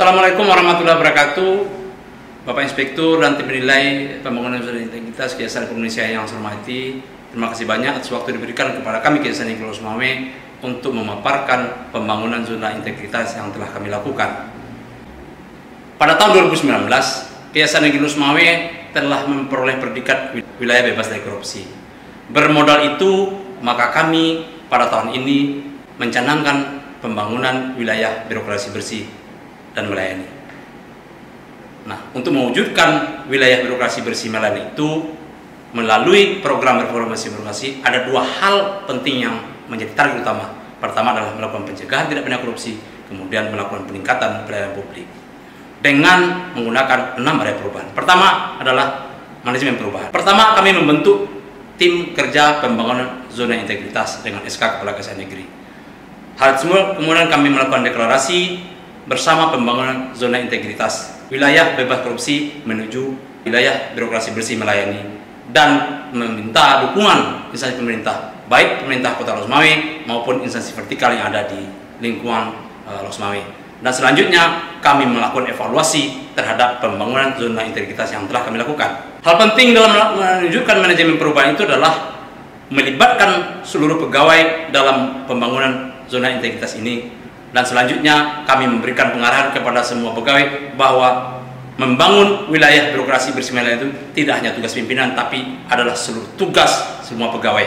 Assalamualaikum warahmatullahi wabarakatuh. Bapak Inspektur dan tim penilai pembangunan zona integritas Kejaksaan Indonesia yang saya hormati, terima kasih banyak atas waktu diberikan kepada kami Kejaksaan Negeri Losmawe untuk memaparkan pembangunan zona integritas yang telah kami lakukan. Pada tahun 2019, Kejaksaan Negeri Losmawe telah memperoleh predikat wilayah bebas dari korupsi. Bermodal itu, maka kami pada tahun ini mencanangkan pembangunan wilayah birokrasi bersih dan melayani. Nah, untuk mewujudkan wilayah birokrasi bersih melayani itu, melalui program reformasi birokrasi, ada dua hal penting yang menjadi target utama. Pertama adalah melakukan pencegahan tindak pidana korupsi, kemudian melakukan peningkatan pelayanan publik dengan menggunakan 6 area perubahan. Pertama adalah manajemen perubahan. Pertama, kami membentuk tim kerja pembangunan zona integritas dengan SK Kepala Kejaksaan Negeri. Hal tersebut kemudian kami melakukan deklarasi bersama pembangunan zona integritas wilayah bebas korupsi menuju wilayah birokrasi bersih melayani, dan meminta dukungan instansi pemerintah, baik pemerintah Kota Losmawe maupun instansi vertikal yang ada di lingkungan Losmawe. Dan selanjutnya kami melakukan evaluasi terhadap pembangunan zona integritas yang telah kami lakukan. Hal penting dalam menunjukkan manajemen perubahan itu adalah melibatkan seluruh pegawai dalam pembangunan zona integritas ini. Dan selanjutnya kami memberikan pengarahan kepada semua pegawai bahwa membangun wilayah birokrasi bersih melayani itu tidak hanya tugas pimpinan, tapi adalah seluruh tugas semua pegawai.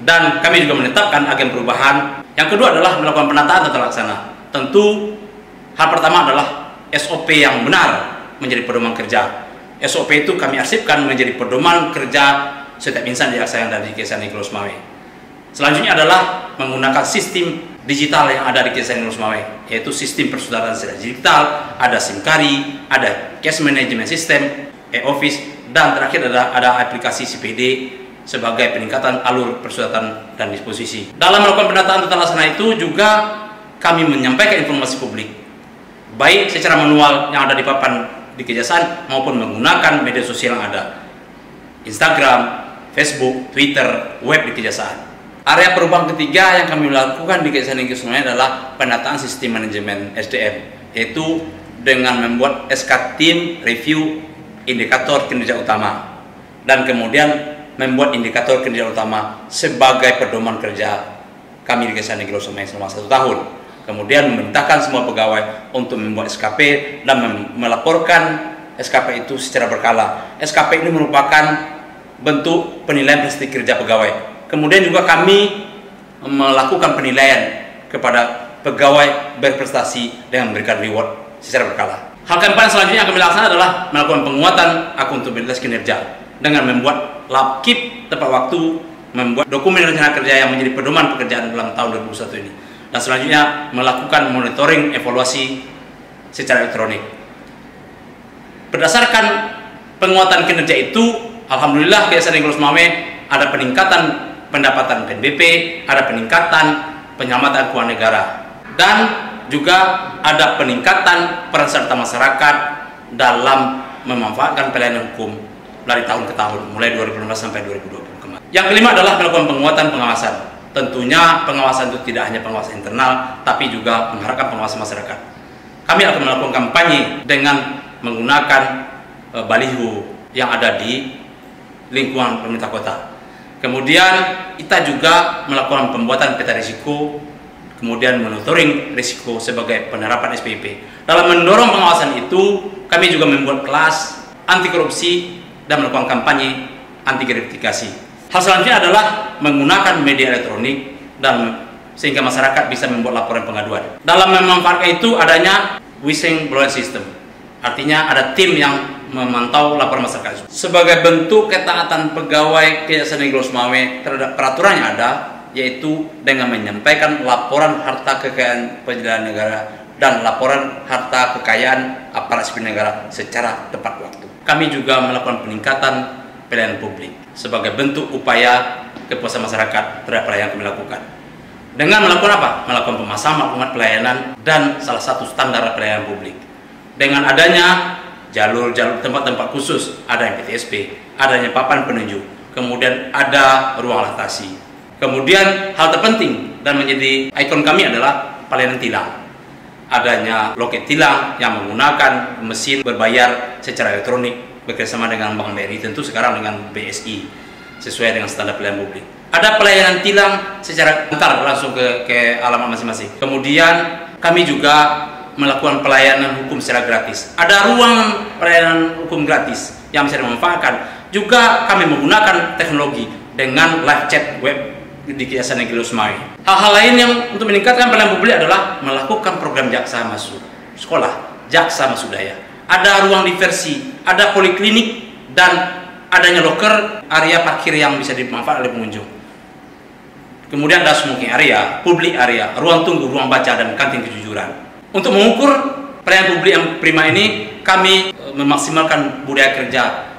Dan kami juga menetapkan agen perubahan. Yang kedua adalah melakukan penataan tata laksana. Tentu hal pertama adalah SOP yang benar menjadi pedoman kerja. SOP itu kami arsipkan menjadi pedoman kerja setiap insan yang ada di Kejaksaan Negeri Losmawe. Selanjutnya adalah menggunakan sistem digital yang ada di Kejaksaan Negeri Losmawe, yaitu sistem persudaraan secara digital, ada SIMKARI, ada Cash Management System, e-office, dan terakhir ada aplikasi CPD sebagai peningkatan alur persudaraan dan disposisi. Dalam melakukan penataan tata laksana itu juga kami menyampaikan informasi publik, baik secara manual yang ada di papan di Kejaksaan maupun menggunakan media sosial yang ada, Instagram, Facebook, Twitter, web di Kejaksaan. Area perubahan ketiga yang kami lakukan di Kejaksaan Negeri Losmawe adalah penataan sistem manajemen SDM, yaitu dengan membuat SK tim review indikator kinerja utama, dan kemudian membuat indikator kinerja utama sebagai pedoman kerja kami di Kejaksaan Negeri Losmawe selama 1 tahun. Kemudian memerintahkan semua pegawai untuk membuat SKP dan melaporkan SKP itu secara berkala. SKP ini merupakan bentuk penilaian prestasi kerja pegawai. Kemudian juga kami melakukan penilaian kepada pegawai berprestasi dengan memberikan reward secara berkala. Hal keempat selanjutnya yang kami laksanakan adalah melakukan penguatan akuntabilitas kinerja dengan membuat LabKeep tepat waktu, membuat dokumen rencana kerja yang menjadi pedoman pekerjaan dalam tahun 2021 ini. Dan selanjutnya melakukan monitoring evaluasi secara elektronik. Berdasarkan penguatan kinerja itu, alhamdulillah Kejaksaan Negeri Losmawe ada peningkatan pendapatan PNBP, ada peningkatan penyelamatan keuangan negara, dan juga ada peningkatan peran serta masyarakat dalam memanfaatkan pelayanan hukum dari tahun ke tahun, mulai 2015 sampai 2020 kemarin. Yang kelima adalah melakukan penguatan pengawasan. Tentunya pengawasan itu tidak hanya pengawasan internal, tapi juga mengharapkan pengawasan masyarakat. Kami akan melakukan kampanye dengan menggunakan baliho yang ada di lingkungan pemerintah kota. Kemudian kita juga melakukan pembuatan peta risiko, kemudian monitoring risiko sebagai penerapan SPP. Dalam mendorong pengawasan itu, kami juga membuat kelas anti korupsi dan melakukan kampanye anti gratifikasi. Hal selanjutnya adalah menggunakan media elektronik dan sehingga masyarakat bisa membuat laporan pengaduan. Dalam memanfaatkan itu adanya whistleblower system. Artinya ada tim yang memantau laporan masyarakat. Sebagai bentuk ketaatan pegawai Kejaksaan Negeri Losmawe terhadap peraturan yang ada, yaitu dengan menyampaikan laporan harta kekayaan penyelenggara negara dan laporan harta kekayaan aparat sipil negara secara tepat waktu. Kami juga melakukan peningkatan pelayanan publik sebagai bentuk upaya kepuasan masyarakat terhadap pelayanan yang kami lakukan. Dengan melakukan apa? Melakukan pemasangan maklumat pelayanan dan salah satu standar pelayanan publik. Dengan adanya jalur-jalur tempat-tempat khusus, ada MPTSP, adanya papan penunjuk, kemudian ada ruang laktasi. Kemudian hal terpenting dan menjadi ikon kami adalah pelayanan tilang. adanya loket tilang yang menggunakan mesin berbayar secara elektronik bekerjasama dengan Bank BRI, tentu sekarang dengan BSI sesuai dengan standar pelayanan publik. Ada pelayanan tilang secara antar langsung ke alamat masing-masing. Kemudian kami juga melakukan pelayanan hukum secara gratis. Ada ruang pelayanan hukum gratis yang bisa dimanfaatkan. Juga kami menggunakan teknologi dengan live chat web di Kejaksaan Negeri Losmawe. Hal-hal lain yang untuk meningkatkan pelayanan publik adalah melakukan program jaksa masuk sekolah, jaksa masuk daya. Ada ruang diversi, ada poliklinik, dan adanya loker area parkir yang bisa dimanfaatkan oleh pengunjung. Kemudian ada smoking area, public area, ruang tunggu, ruang baca, dan kantin kejujuran. Untuk mengukur pelayanan publik yang prima ini, kami memaksimalkan budaya kerja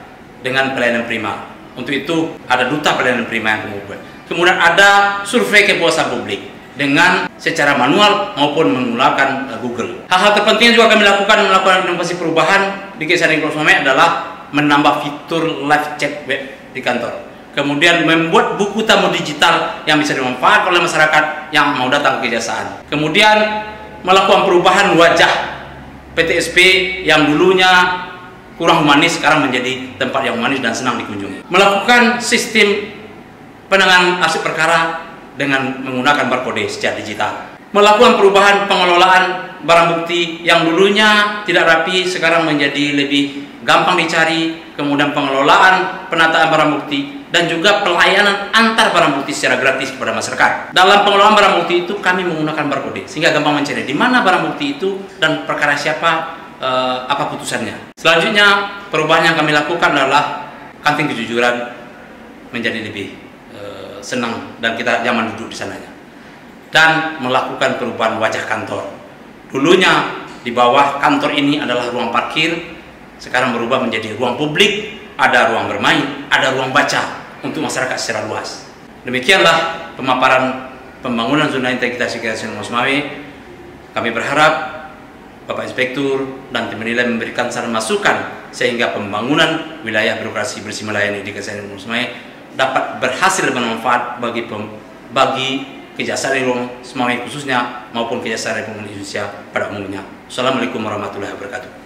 dengan pelayanan prima. Untuk itu ada duta pelayanan prima yang mengukur. Kemudian ada survei kepuasan publik dengan secara manual maupun menggunakan Google. Hal-hal terpenting yang juga kami melakukan inovasi perubahan di Kejaksaan Negeri Losmawe adalah menambah fitur live chat web di kantor. Kemudian membuat buku tamu digital yang bisa dimanfaatkan oleh masyarakat yang mau datang ke kejaksaan. Kemudian melakukan perubahan wajah PTSP yang dulunya kurang humanis sekarang menjadi tempat yang humanis dan senang dikunjungi. Melakukan sistem penanganan arsip perkara dengan menggunakan barcode secara digital. Melakukan perubahan pengelolaan barang bukti yang dulunya tidak rapi sekarang menjadi lebih gampang dicari. Kemudian pengelolaan penataan barang bukti dan juga pelayanan antar barang bukti secara gratis kepada masyarakat. Dalam pengelolaan barang bukti itu kami menggunakan barcode sehingga gampang mencari di mana barang bukti itu dan perkara siapa, apa putusannya. Selanjutnya perubahan yang kami lakukan adalah kantin kejujuran menjadi lebih senang dan kita nyaman duduk di sananya. Dan melakukan perubahan wajah kantor. Dulunya di bawah kantor ini adalah ruang parkir, sekarang berubah menjadi ruang publik, ada ruang bermain, ada ruang baca untuk masyarakat secara luas. Demikianlah pemaparan pembangunan zona integritas Kejaksaan Losmawe. Kami berharap Bapak Inspektur dan tim penilai memberikan saran masukan sehingga pembangunan wilayah birokrasi bersih melayani di Kejaksaan Losmawe dapat berhasil bermanfaat bagi Kejaksaan Negeri Losmawe khususnya maupun Kejaksaan Republik Indonesia pada umumnya. Assalamualaikum warahmatullahi wabarakatuh.